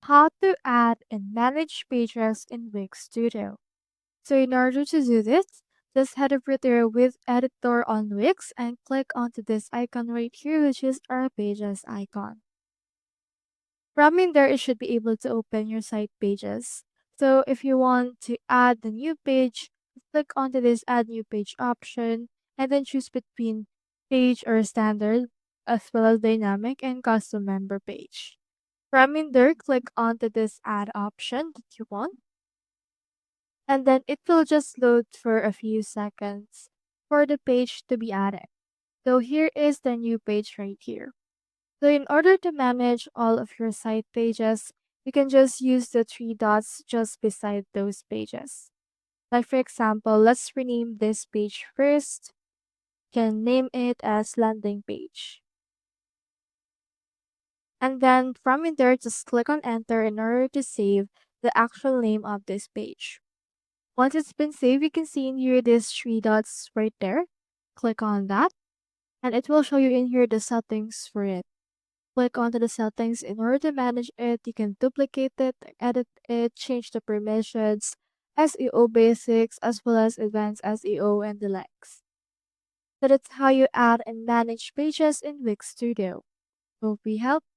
How to add and manage pages in Wix Studio. So in order to do this, just head over there with editor on Wix and click onto this icon right here, which is our pages icon. From in there, it should be able to open your site pages. So if you want to add the new page, click onto this add new page option and then choose between page or standard as well as dynamic and custom member page. From in there, click onto this add option that you want and then it will just load for a few seconds for the page to be added. So here is the new page right here. So in order to manage all of your site pages, you can just use the three dots just beside those pages. Like for example, let's rename this page first. You can name it as landing page. And then from in there, just click on enter in order to save the actual name of this page. Once it's been saved, you can see in here these three dots right there. Click on that and it will show you in here the settings for it. Click onto the settings in order to manage it. You can duplicate it, edit it, change the permissions, SEO basics, as well as advanced SEO and the likes. So that's how you add and manage pages in Wix Studio. Hope we helped.